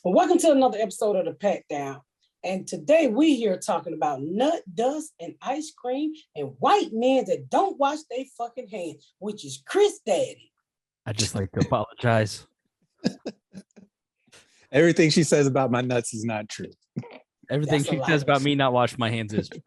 Well, welcome to another episode of the Pat Down. And today we here talking about nut, dust, and ice cream and white men that don't wash their fucking hands, which is Chris Daddy. I just like to apologize. Everything she says about my nuts is not true. Everything she says about me not washing my hands is true.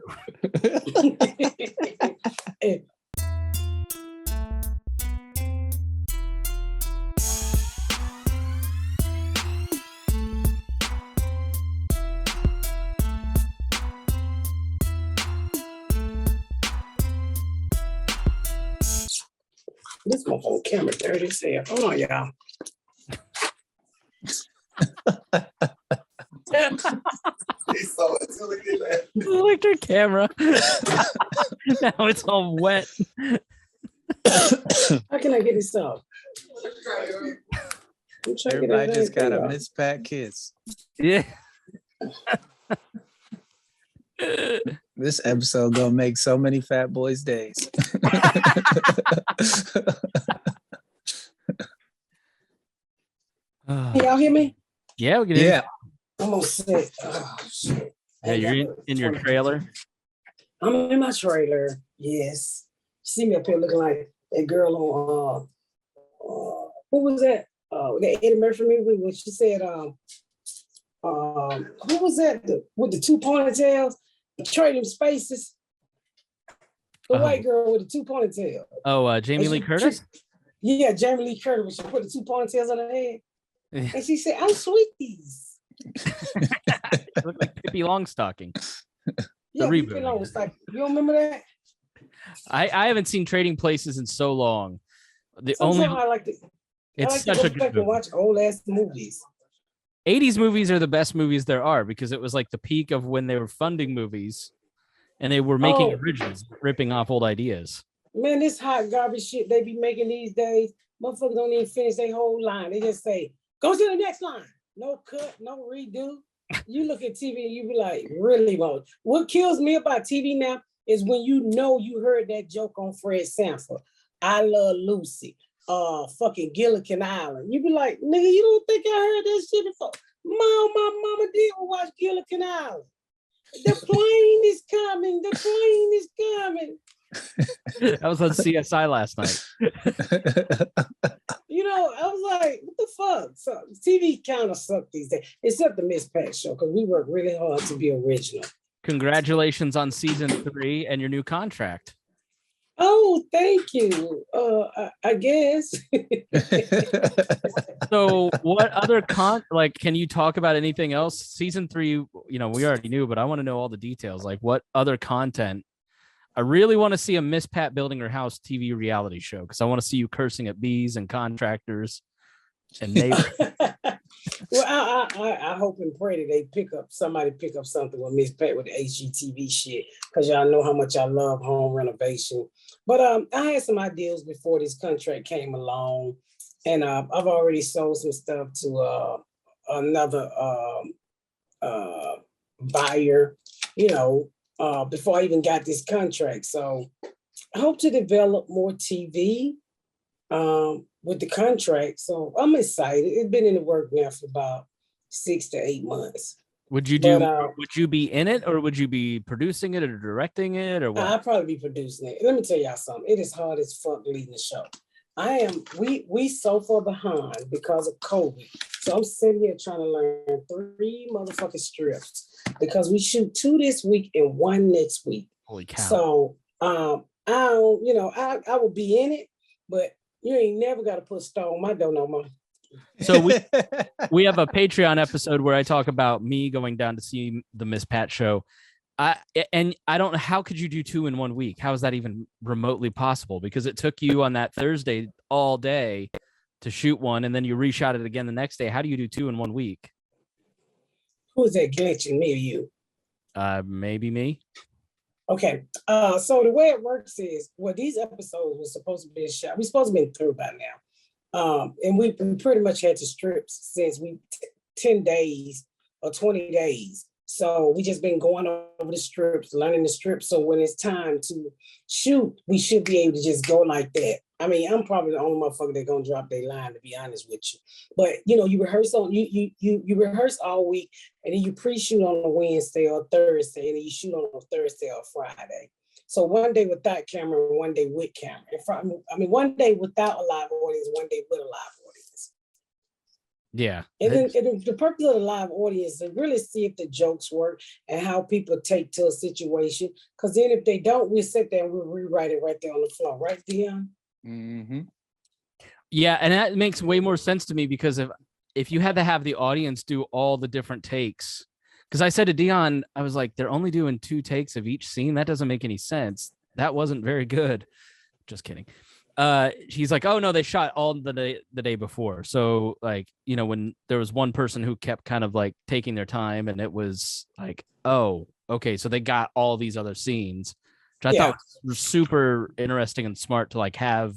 This motherfucking camera dirty as hell. Hold on, y'all. Electric camera. Now it's all wet. How can I get this off? Everybody just got a Miss Pat kiss. Yeah. This episode gonna make so many fat boys' days. Y'all hear me? Yeah, we can hear you. I'm gonna sit. Oh, shit. Yeah, you're in your trailer. I'm in my trailer. Yes. You see me up here looking like that girl on who was that? That Eddie Murphy movie when she said who was that with the two ponytails? Trading Spaces. The white girl with the two ponytails. Oh, Jamie Lee Curtis? Yeah, Jamie Lee Curtis. She put the two ponytails on her head. And she said, I'm Sweeties. Look like Pippi Longstocking. Yeah, Pippi Longstocking. You don't remember that? I haven't seen Trading Places in so long. I like to such go a back good and watch old ass movies. 80s movies are the best movies there are because it was like the peak of when they were funding movies and they were making originals, ripping off old ideas. Man, this hot garbage shit they be making these days, motherfuckers don't even finish their whole line. They just say, go to the next line. No cut, no redo. You look at TV and you be like, really, Mo? What kills me about TV now is when you know you heard that joke on Fred Sanford. I Love Lucy. Fucking Gilligan Island. You be like, nigga, you don't think I heard that shit before? My mama did watch Gilligan Island. The plane is coming. The plane is coming. That was on CSI last night. You know, I was like, what the fuck? So TV kind of sucked these days, except the Miss Pat show, because we work really hard to be original. Congratulations on season 3 and your new contract. Oh, thank you. I guess. So what other can you talk about anything else? Season 3, we already knew, but I want to know all the details. Like what other content? I really want to see a Miss Pat building her house TV reality show because I want to see you cursing at bees and contractors and neighbors. Well, I hope and pray that somebody pick up something with Miss Pat with the HGTV shit, because y'all know how much I love home renovation. But I had some ideas before this contract came along, and I've already sold some stuff to another buyer, before I even got this contract. So I hope to develop more TV with the contract. So I'm excited. It's been in the work now for about 6 to 8 months. Would you be in it, or would you be producing it or directing it, or what? I'll probably be producing it. Let me tell y'all something. It is hard as fuck leading the show. We so far behind because of COVID. So I'm sitting here trying to learn 3 motherfucking strips because we shoot 2 this week and 1 next week. Holy cow. So I will be in it, but you ain't never got to put star on my door no more. So we have a Patreon episode where I talk about me going down to see the Miss Pat show. I don't know, how could you do 2 in 1 week? How is that even remotely possible? Because it took you on that Thursday all day to shoot one, and then you reshot it again the next day. How do you do 2 in 1 week? Who's that glitching, me or you? Maybe me. Okay. So the way it works is, these episodes were supposed to be shot. We're supposed to be through by now. And we pretty much had to strip since 10 days or 20 days. So we just been going over the strips, learning the strips. So when it's time to shoot, we should be able to just go like that. I mean, I'm probably the only motherfucker that gonna drop their line, to be honest with you. But you know, you rehearse rehearse all week, and then you pre-shoot on a Wednesday or Thursday, and then you shoot on a Thursday or Friday. So one day without camera, and one day with camera. I mean, one day without a live audience, one day with a live audience. Yeah. And then the purpose of the live audience is to really see if the jokes work and how people take to a situation. Because then if they don't, we'll sit there and we'll rewrite it right there on the floor, right, Dion? Mm-hmm. Yeah, and that makes way more sense to me because if you had to have the audience do all the different takes, because I said to Dion, I was like, they're only doing 2 takes of each scene. That doesn't make any sense. That wasn't very good. Just kidding. He's like, oh no, they shot all the day before. So like, you know, when there was one person who kept kind of like taking their time, and it was like, oh, okay, so they got all these other scenes, which I thought was super interesting and smart to like have,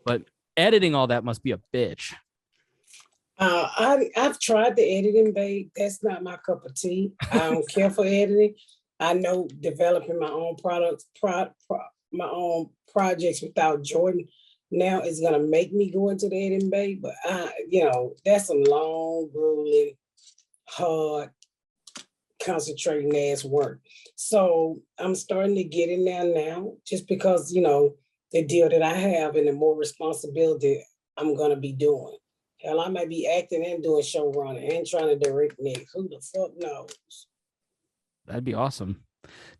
but editing all that must be a bitch. I've tried the editing, babe. That's not my cup of tea. I don't care for editing. I know developing my own products, my own projects without Jordan now is gonna make me go into the editing, babe. But you know, that's some long, grueling, hard, concentrating ass work. So I'm starting to get in there now, just because, you know, the deal that I have and the more responsibility I'm gonna be doing. Hell, I might be acting and doing showrunning and trying to direct next. Who the fuck knows? That'd be awesome.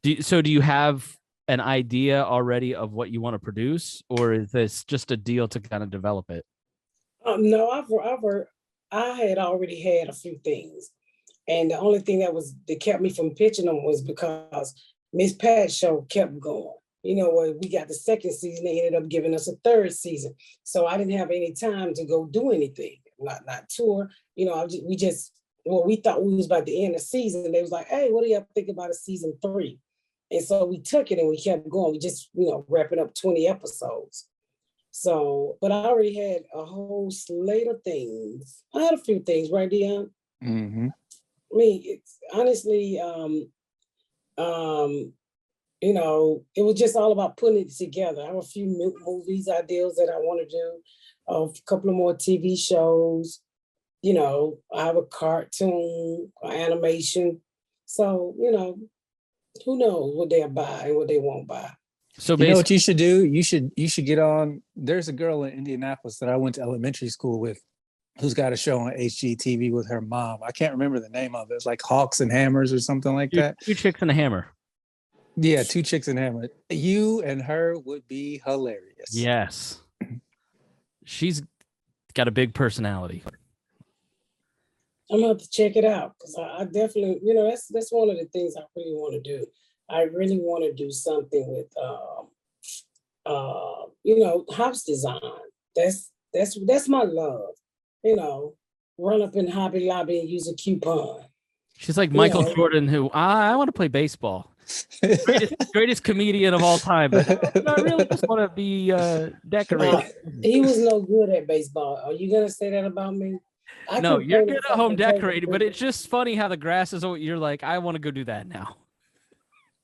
Do you have an idea already of what you want to produce, or is this just a deal to kind of develop it? No, I had already had a few things, and the only thing that kept me from pitching them was because Miss Pat's show kept going. You know, when we got the second season, they ended up giving us a third season. So I didn't have any time to go do anything, not tour. You know, we thought we was about to end the season. They was like, hey, what do y'all think about a season 3? And so we took it and we kept going. We just, you know, wrapping up 20 episodes. So, but I already had a whole slate of things. I had a few things, right, Dion? Mm-hmm. I mean, it's honestly, you know, it was just all about putting it together. I have a few movies ideas that I want to do, a couple of more TV shows. You know, I have a cartoon, animation. So, you know, who knows what they'll buy and what they won't buy. So you know what you should do? You should get on. There's a girl in Indianapolis that I went to elementary school with, who's got a show on HGTV with her mom. I can't remember the name of it. It's like Hawks and Hammers or something like that. 2 Chicks and a Hammer. Yeah, 2 Chicks and a Hammer. You and her would be hilarious. Yes. She's got a big personality. I'm gonna have to check it out because I definitely, you know, that's one of the things I really want to do. I really want to do something with, you know, house design. That's my love. You know, run up in Hobby Lobby and use a coupon. She's like Michael Jordan, who I want to play baseball. Greatest comedian of all time, but I really just want to be decorated. He was no good at baseball. Are you gonna say that about me? No, you're good at home decorating, but it's just funny how the grass is. You're like, I want to go do that now.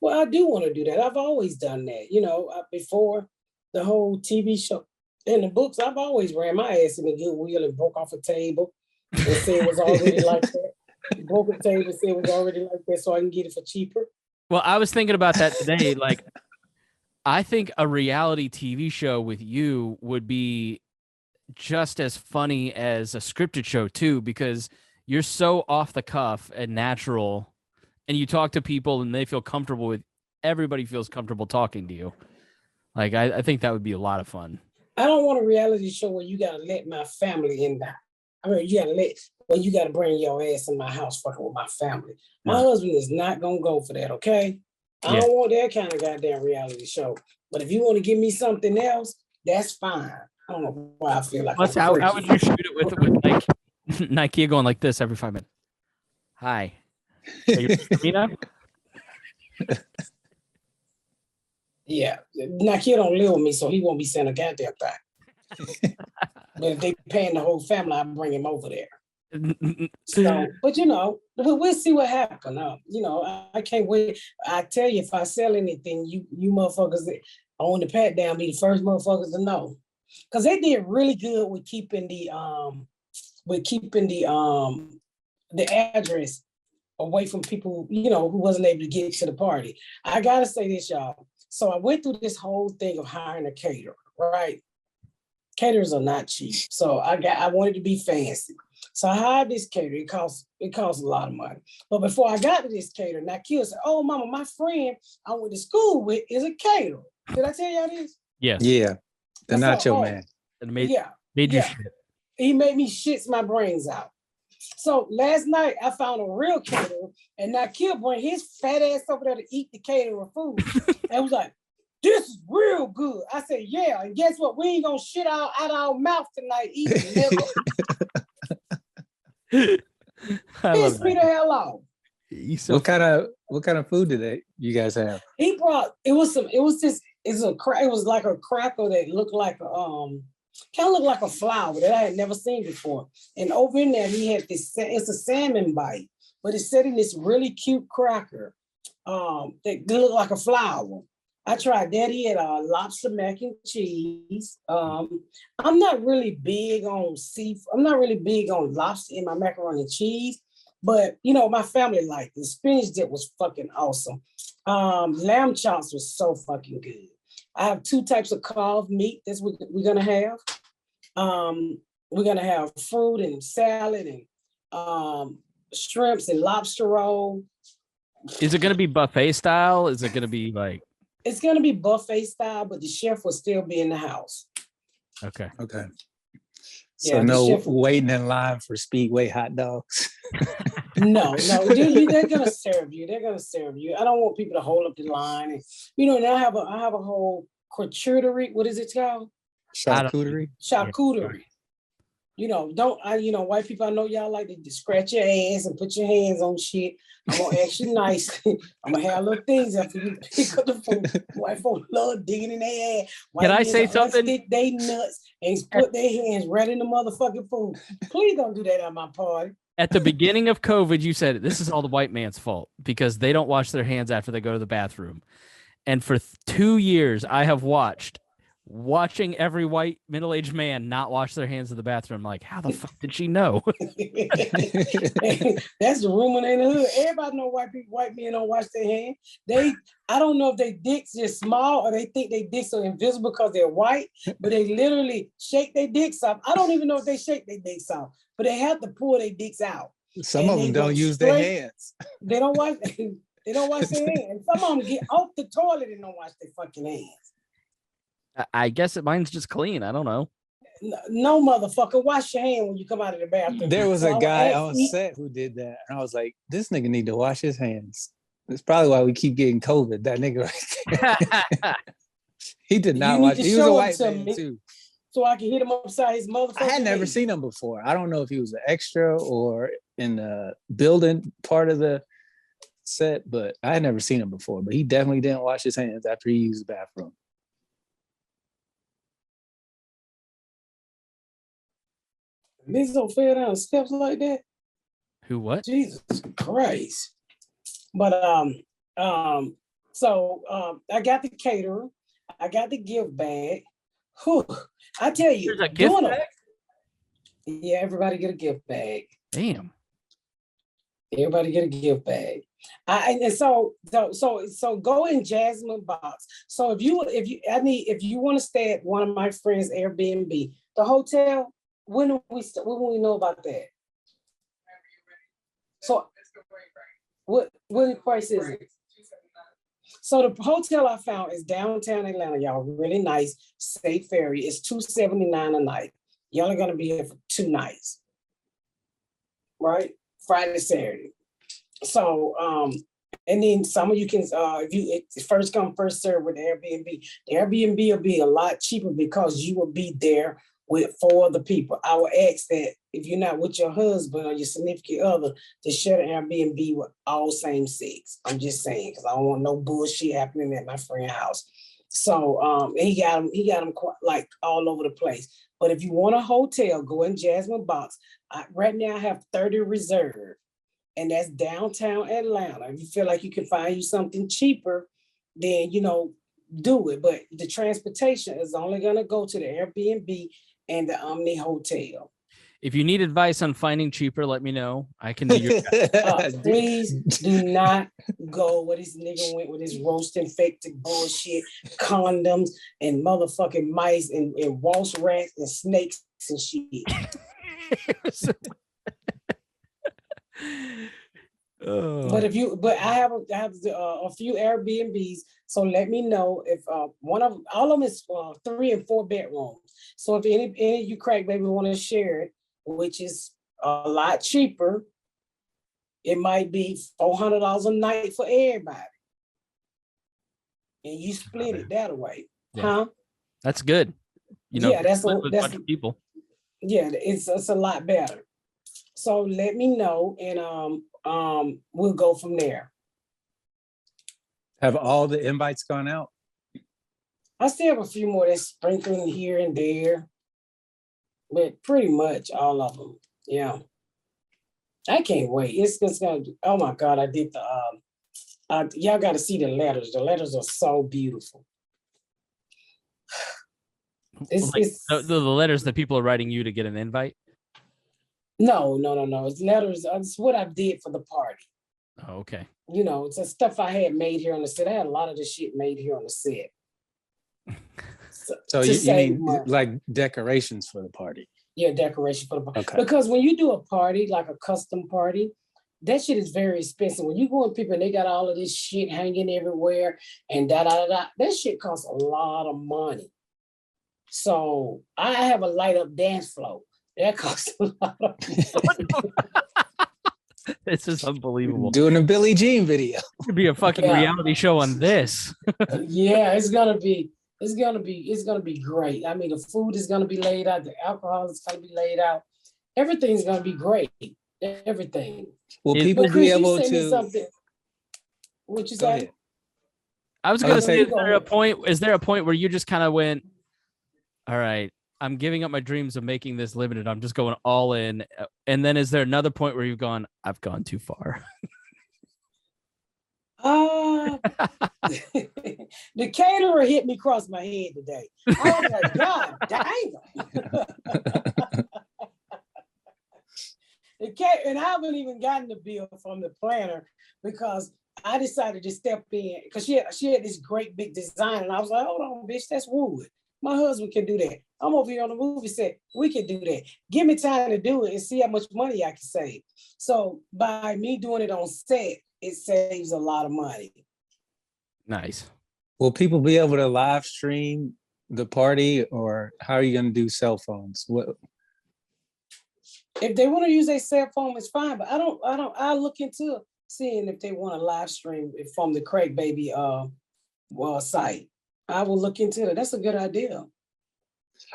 Well, I do want to do that. I've always done that. You know, before the whole TV show and the books, I've always ran my ass in the Goodwill and broke off a table and said it was already like that. Broke a table and said it was already like that, so I can get it for cheaper. Well, I was thinking about that today. Like, I think a reality TV show with you would be just as funny as a scripted show too, because you're so off the cuff and natural, and you talk to people and they feel comfortable with. Everybody feels comfortable talking to you. Like, I think that would be a lot of fun. I don't want a reality show where you gotta let my family in. You gotta bring your ass in my house fucking with my family. My husband is not gonna go for that, okay? I don't want that kind of goddamn reality show. But if you want to give me something else, that's fine. I don't know why I feel like. How would you shoot it with Nike going like this every 5 minutes? Hi. Are you me now? Yeah, Nike don't live with me, so he won't be saying a goddamn thing. But if they paying the whole family, I bring him over there. So, but you know, we'll see what happens. You know, I can't wait. I tell you, if I sell anything, you motherfuckers that own the pat down be the first motherfuckers to know. because they did really good with keeping the address away from people, you know, who wasn't able to get to the party. I gotta say this, y'all. So I went through this whole thing of hiring a caterer, right? Caterers are not cheap. So I wanted to be fancy. So I hired this caterer. It costs a lot of money. But before I got to this caterer, now Kill said, "Oh, mama, my friend I went to school with is a caterer." Did I tell y'all this? Yes. Yeah. The nacho man. Made Yeah. you Yeah. shit. He made me shits my brains out. So last night I found a real caterer, and now Kill bring his fat ass over there to eat the caterer food. And was like, "This is real good." I said, "Yeah, and guess what? We ain't gonna shit out our mouth tonight either, nigga." Piss me the hell off. What kind of food did you guys have? He brought it was like a cracker that looked like a kind of looked like a flower that I had never seen before. And over in there he had this, it's a salmon bite, but it's set in this really cute cracker that looked like a flower. I tried that. He had lobster mac and cheese. I'm not really big on seafood. I'm not really big on lobster in my macaroni and cheese, but you know, my family liked it. The spinach dip was fucking awesome. Lamb chops was so fucking good. I have 2 types of carved meat that's what we're gonna have. We're gonna have fruit and salad and shrimps and lobster roll. Is it gonna be buffet style? Is it gonna be like? It's gonna be buffet style, but the chef will still be in the house. Okay. So no waiting in line for Speedway hot dogs. No, they're gonna serve you. They're gonna serve you. I don't want people to hold up the line. And you know, and I have a whole charcuterie. What is it called? Charcuterie. Charcuterie. You know, white people, I know y'all like to scratch your ass and put your hands on shit. I'm gonna ask you nicely. I'm gonna have little things after you pick up the food. White folks love digging in their ass. Can I say something? Stick they nuts and put their hands right in the motherfucking food. Please don't do that at my party. At the beginning of COVID, you said this is all the white man's fault because they don't wash their hands after they go to the bathroom. And for 2 years, I have watching every white middle-aged man not wash their hands in the bathroom. Like, how the fuck did she know? That's the rumor in the hood. Everybody know white men don't wash their hands. I don't know if they dicks just small or they think they dicks are invisible because they're white, but they literally shake their dicks off. I don't even know if they shake their dicks off, but they have to pull their dicks out. Some of them don't use their hands. They don't wash. They don't wash their hands. Some of them get off the toilet and don't wash their fucking hands. I guess mine's just clean. I don't know. No, motherfucker, wash your hand when you come out of the bathroom. There was a guy on set who did that, and I was like, "This nigga need to wash his hands." That's probably why we keep getting COVID. That nigga right there. He did not wash. He was a white man too. So I can hit him upside his motherfucker. I had never seen him before. I don't know if he was an extra or in the building part of the set, but I had never seen him before. But he definitely didn't wash his hands after he used the bathroom. Niggas don't fell down steps like that. Who what? Jesus Christ. But so I got the caterer, I got the gift bag. Whew. I tell you, there's a gift bag? Yeah, everybody get a gift bag. Damn. Everybody get a gift bag. So go in Jasmine box. So if you want to stay at one of my friends' Airbnb, the hotel. When do we know about that? So what price is it? So the hotel I found is downtown Atlanta, y'all. Really nice. State Ferry. It's $279 a night. Y'all are gonna be here for 2 nights, right? Friday, Saturday. So and then some of you can it's first come first serve with the Airbnb. The Airbnb will be a lot cheaper because you will be there with 4 other people. I would ask that if you're not with your husband or your significant other, to share the Airbnb with all same sex. I'm just saying, because I don't want no bullshit happening at my friend's house. So he got them quite, like all over the place. But if you want a hotel, go in Jasmine box. Right now I have 30 reserved, and that's downtown Atlanta. If you feel like you can find you something cheaper, then do it. But the transportation is only gonna go to the Airbnb and the Omni Hotel. If you need advice on finding cheaper, let me know. I can be your Please do not go where this nigga went with his roast infected bullshit, condoms and motherfucking mice and waltz rats and snakes and shit. But I have a few Airbnbs, so let me know if all of them is 3 and 4 bedrooms. So if any of you crack baby want to share it, which is a lot cheaper, it might be $400 a night for everybody, and you split it that way, huh? That's good. You know, that's a bunch of people. Yeah, it's a lot better. So let me know, and we'll go from there. Have all the invites gone out? I still have a few more that's sprinkling here and there, but pretty much all of them. Yeah, I can't wait. It's just gonna. Oh my God, I did the. Y'all got to see the letters. The letters are so beautiful. It's the letters that people are writing you to get an invite. No. It's letters. It's what I did for the party. Oh, okay. You know, it's the stuff I had made here on the set. I had a lot of the shit made here on the set. So you mean like decorations for the party? Yeah, decoration for the party. Okay. Because when you do a party, like a custom party, that shit is very expensive. When you go with people and they got all of this shit hanging everywhere and that shit costs a lot of money. So I have a light up dance floor. That costs a lot of money. This is unbelievable. Doing a Billie Jean video. It could be a fucking reality show on this. Yeah, it's gonna be great. I mean, the food is gonna be laid out, the alcohol is gonna be laid out. Everything's gonna be great. Everything. Will people be able to? What you say? I was gonna say, is there a point where you just kind of went, all right, I'm giving up my dreams of making this limited. I'm just going all in. And then is there another point where you've gone, I've gone too far? The caterer hit me across my head today. I was like, God damn. And I haven't even gotten the bill from the planner because I decided to step in because she had this great big design. And I was like, hold on, bitch, that's wood. My husband can do that. I'm over here on the movie set. We can do that. Give me time to do it and see how much money I can save. So by me doing it on set, it saves a lot of money. Nice. Will people be able to live stream the party, or how are you going to do cell phones? What? If they want to use their cell phone, it's fine. But I'll look into seeing if they want to live stream it from the Craig Baby site. I will look into it. That's a good idea.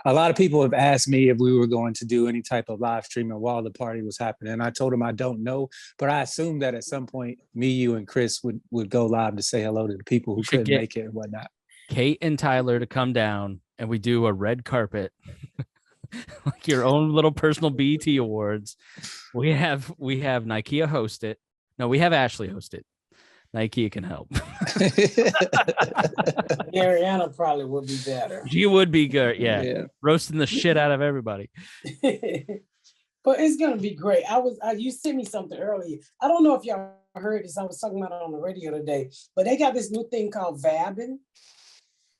A lot of people have asked me if we were going to do any type of live streaming while the party was happening. And I told them I don't know, but I assumed that at some point me, you, and Chris would go live to say hello to the people who couldn't make it and whatnot. Kate and Tyler to come down and we do a red carpet, like your own little personal BET Awards. We have Nikea host it. No, we have Ashley host it. Nikea can help. Ariana probably would be better. She would be good. Yeah. Roasting the shit out of everybody. But it's gonna be great. You sent me something earlier. I don't know if y'all heard this. I was talking about it on the radio today, but they got this new thing called vabbing.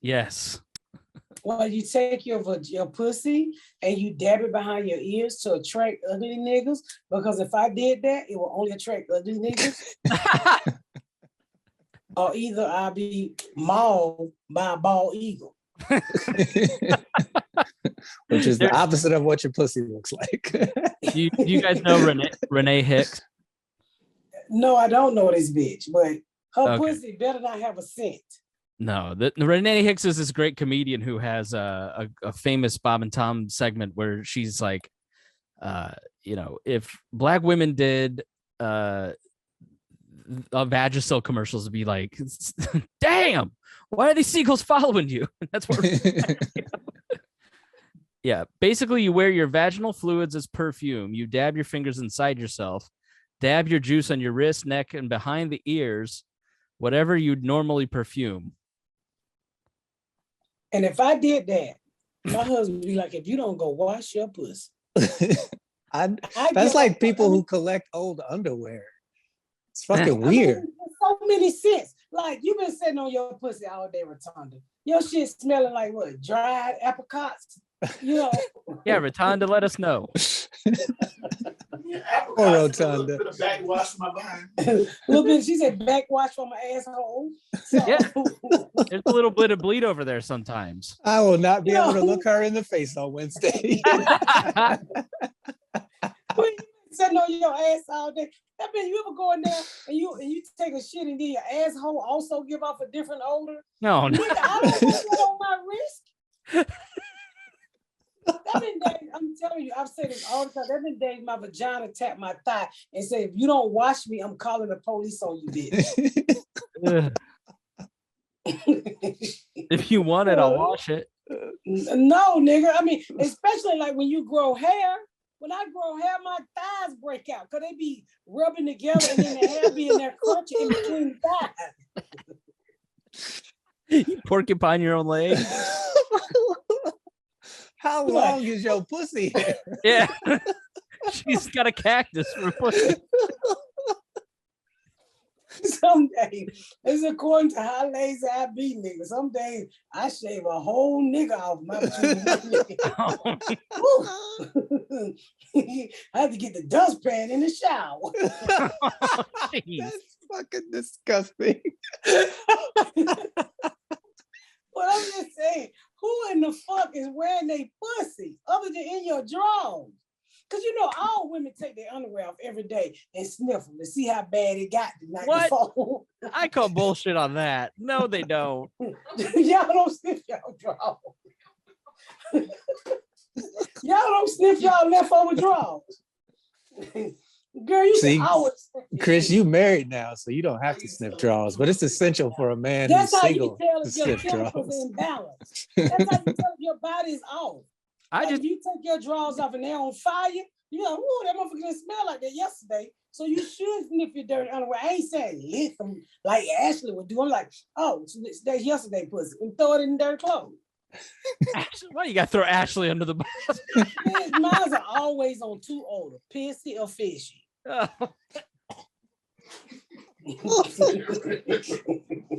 Yes. Well, you take your pussy and you dab it behind your ears to attract ugly niggas. Because if I did that, it will only attract ugly niggas. Or either I'll be mauled by a bald eagle. Which is the opposite of what your pussy looks like. Do you guys know Renee Hicks? No, I don't know this bitch, but her pussy better not have a scent. No, the Renee Hicks is this great comedian who has a famous Bob and Tom segment where she's like, if Black women did Vagisil commercials, would be like, damn, why are these seagulls following you? That's what. Yeah, basically, you wear your vaginal fluids as perfume. You dab your fingers inside yourself, dab your juice on your wrist, neck, and behind the ears, whatever you'd normally perfume. And if I did that, my husband would be like, if you don't go wash your pussy. That's like people who collect old underwear. It's fucking weird. There's so many scents. Like you've been sitting on your pussy all day, Rotunda. Your shit smelling like what? Dried apricots? You know. Yeah, Rotunda, let us know. Or Rotunda. A backwash from my behind. A little bit. She said backwash from my asshole. So, Yeah. There's a little bit of bleed over there sometimes. I will not be able to look her in the face on Wednesday. When you sitting on your ass all day, that means you ever go in there and you take a shit and then your asshole also give off a different odor? No. Nigga, I don't want that on my wrist. That been days, I'm telling you, I've said this all the time. That been days my vagina tap my thigh and say, if you don't wash me, I'm calling the police on you, bitch. If you want it, I'll wash it. No, nigga. I mean, especially like when you grow hair. When I grow hair, my thighs break out because they be rubbing together and then the hair be in there crunching in between the thighs. You porcupine your own leg. How long is your pussy hair? Yeah. She's got a cactus for pussy. Some days, it's according to how lazy I be, nigga. Some days I shave a whole nigga off my I have to get the dustpan in the shower. That's fucking disgusting. But I'm just saying, who in the fuck is wearing their pussy other than in your drawers? Because you know, all women take their underwear off every day and sniff them to see how bad it got the night before. I call bullshit on that. No, they don't. Y'all don't sniff y'all drawers. Y'all don't sniff y'all leftover drawers. Girl, you see, always Chris, you married now, so you don't have to sniff drawers, but it's essential for a man who's single to sniff drawers. That's how you tell if your body is off. If you take your drawers off and they're on fire, you're like, "Ooh, that motherfucker didn't smell like that yesterday." So you should sniff your dirty underwear. I ain't saying lift them like Ashley would do. I'm like, "Oh, that's yesterday pussy," and throw it in dirty clothes. Ashley, why you gotta throw Ashley under the bus? Mine are always on two odor, pissy or fishy. Oh.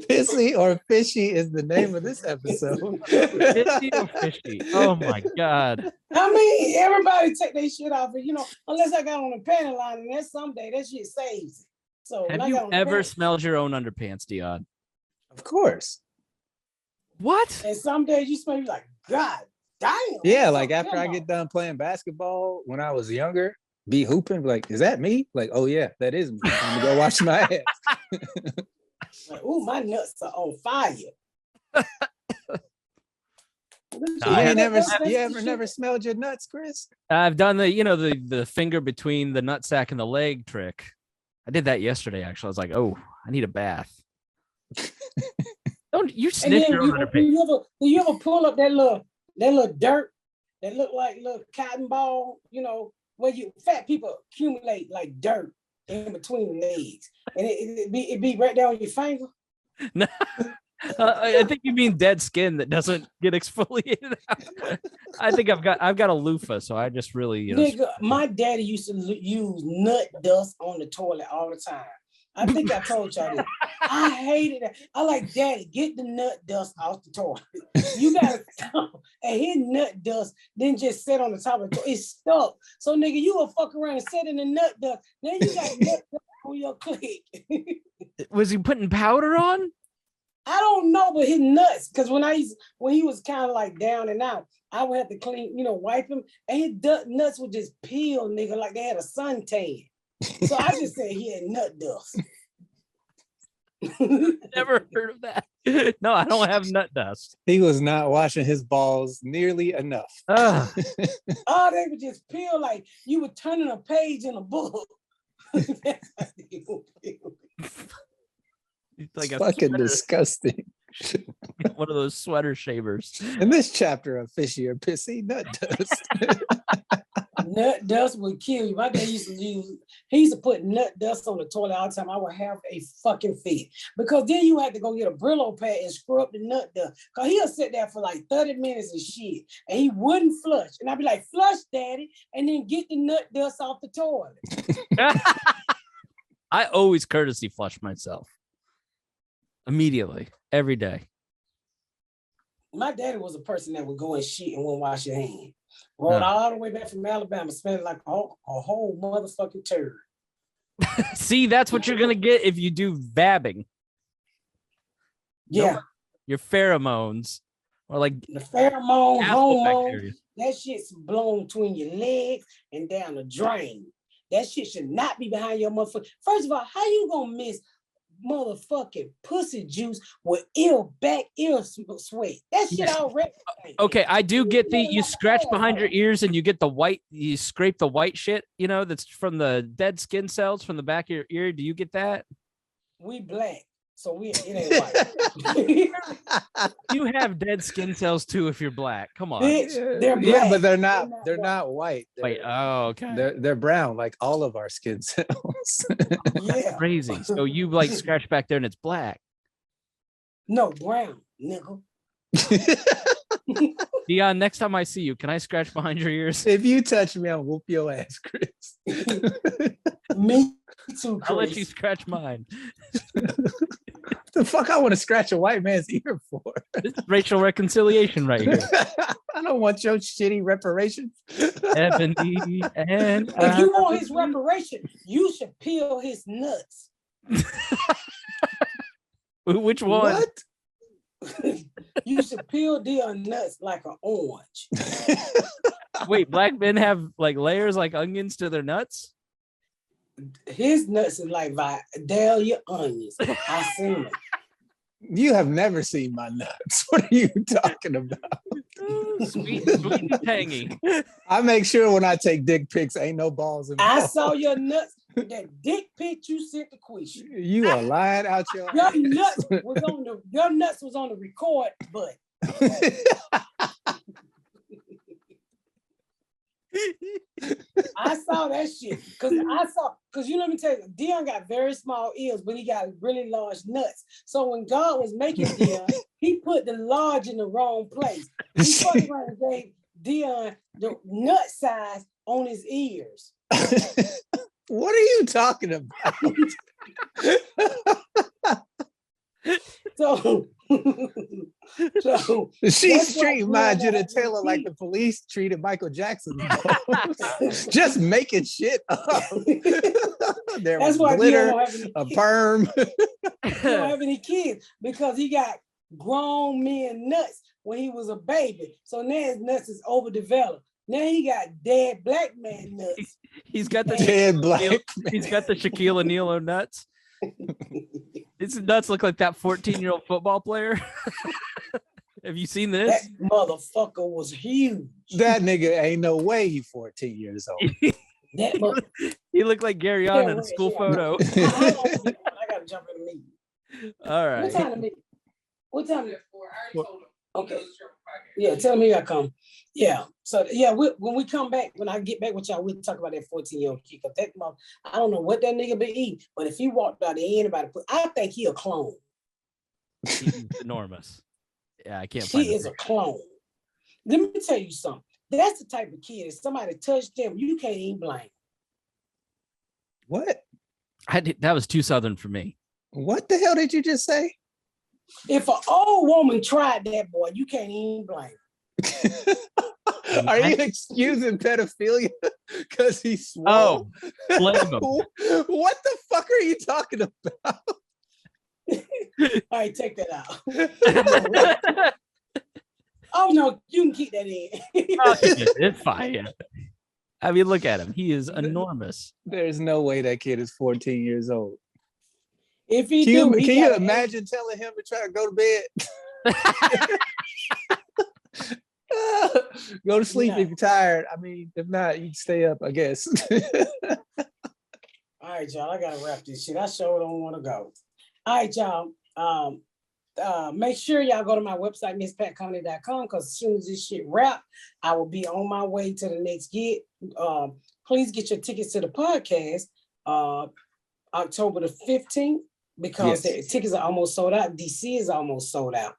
Pissy or Fishy is the name of this episode. Pissy or Fishy? Oh my god! I mean, everybody take their shit off, and unless I got on a panty line, and that's someday that shit saves it. So have you ever smelled your own underpants, Dion? Of course. What? And some days you smell, you like, God damn. Yeah, like after I get done playing basketball when I was younger, be hooping, like, is that me? Like, oh yeah, that is me. I'm gonna go wash my ass. Like, ooh, my nuts are on fire. You ever never smelled your nuts, Chris? I've done the finger between the nutsack and the leg trick. I did that yesterday, actually. I was like, oh, I need a bath. Don't you sniff your own underpants? Do you ever pull up that little dirt that look like little cotton ball, where fat people accumulate like dirt in between the legs, and it be right there on your finger? No, I think you mean dead skin that doesn't get exfoliated out. I think I've got a loofah, so I just really Nigga, my daddy used to use nut dust on the toilet all the time. I think I told y'all this. I hated it. I like, Daddy, get the nut dust off the toilet. You gotta stop. And his nut dust didn't just sit on the top of the toilet. It stuck. So nigga, you will fuck around and sit in the nut dust. Then you got nut dust on your clit. Was he putting powder on? I don't know, but his nuts, because when he was kind of like down and out, I would have to clean, wipe him, and his nuts would just peel, nigga, like they had a suntan. So I just said he had nut dust. Never heard of that. No, I don't have nut dust. He was not washing his balls nearly enough. Oh, they would just peel like you were turning a page in a book. It's like fucking disgusting. One of those sweater shavers. In this chapter of Fishy or Pissy, nut dust. Nut dust would kill you. My dad used to he used to put nut dust on the toilet all the time. I would have a fucking fit. Because then you had to go get a Brillo pad and scrub the nut dust. Because he'll sit there for like 30 minutes and shit. And he wouldn't flush. And I'd be like, flush, daddy. And then get the nut dust off the toilet. I always courtesy flush myself. Immediately. Every day. My daddy was a person that would go and shit and wouldn't wash your hands. Rode all the way back from Alabama, smelled like a whole motherfucking turd. See, that's what you're gonna get if you do vabbing. Yeah. Your pheromones. Or like the pheromone, hormone, bacteria. that shit's blown between your legs and down the drain. That shit should not be behind your motherfucker. First of all, how you gonna miss motherfucking pussy juice with ear sweat? That shit already. Okay, I do get you scratch behind your ears and you get the white, you scrape the white shit, that's from the dead skin cells from the back of your ear. Do you get that? We black, so it ain't white. You have dead skin cells too if you're black. Come on. Bitch, they're black. Yeah, but they're not white. Wait, okay. They're brown, like all of our skin cells. Yeah. Crazy. So you like scratch back there and it's black. No, brown, nigga. Dion, next time I see you, can I scratch behind your ears? If you touch me, I'll whoop your ass, Chris. Me too, Chris. I'll let you scratch mine. The fuck I want to scratch a white man's ear for? This is racial reconciliation right here. I don't want your shitty reparations. Ebony and if you want his reparation, you should peel his nuts. Which one? What? You should peel their nuts like an orange. Wait, black men have like layers like onions to their nuts? His nuts is like Vidalia onions. I seen it. You have never seen my nuts. What are you talking about? Sweet and tangy. I make sure when I take dick pics, ain't no balls in. I saw your nuts. That dick pic you sent to Quisha. You are lying out your nuts was on the record button. I saw that shit because let me tell you, Dion got very small ears, but he got really large nuts. So when God was making Dion, he put the large in the wrong place. He fucking around and gave Dion the nut size on his ears. What are you talking about? So she's treating my genitalia like the police treated Michael Jackson. Just making shit up. There that's was why glitter, a perm. He don't have any kids because he got grown men nuts when he was a baby. So now his nuts is overdeveloped. Now he got dead black man nuts. He's got the dead black man. He's got the Shaquille O'Neal nuts. His nuts look like that 14-year-old football player. Have you seen this? That motherfucker was huge. That nigga ain't no way he 14 years old. He looked like Gary on in a school photo. I gotta jump in the meeting. All right. What time to meet? What time? I already told him. Okay. Yeah, tell me I come. Yeah. So yeah, when we come back, when I get back with y'all, we'll talk about that 14-year-old kid. That mother, I don't know what that nigga be eating, but if he walked out there, anybody I think he a clone. He's enormous. Yeah, I can't. He is a clone. Let me tell you something. That's the type of kid. If somebody touched him, you can't even blame. What? That was too southern for me. What the hell did you just say? If an old woman tried that boy, you can't even blame. Are you excusing pedophilia because he's small? Oh, blame him. What the fuck are you talking about? All right, take that out. Oh no, you can keep that in. It's fine. Yeah. I mean, look at him. He is enormous. There's no way that kid is 14 years old. If he can you imagine telling him to try to go to bed? Go to sleep if you're tired. I mean, if not, you can stay up, I guess. All right, y'all. I gotta wrap this shit. I sure don't want to go. All right, y'all. Make sure y'all go to my website, misspatcomedy.com, because as soon as this shit wrap, I will be on my way to the next gig. Please get your tickets to the podcast October the 15th, because the tickets are almost sold out. DC is almost sold out.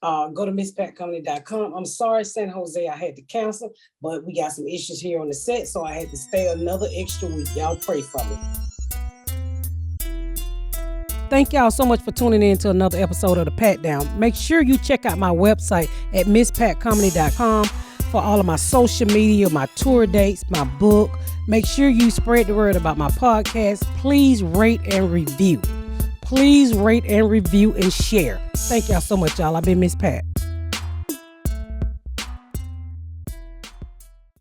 Go to misspatcomedy.com. I'm sorry, San Jose, I had to cancel, but we got some issues here on the set, so I had to stay another extra week. Y'all pray for me. Thank y'all so much for tuning in to another episode of The Pat Down. Make sure you check out my website at misspatcomedy.com for all of my social media, my tour dates, my book. Make sure you spread the word about my podcast. Please rate and review. Please rate and review and share. Thank y'all so much, y'all. I've been Miss Pat.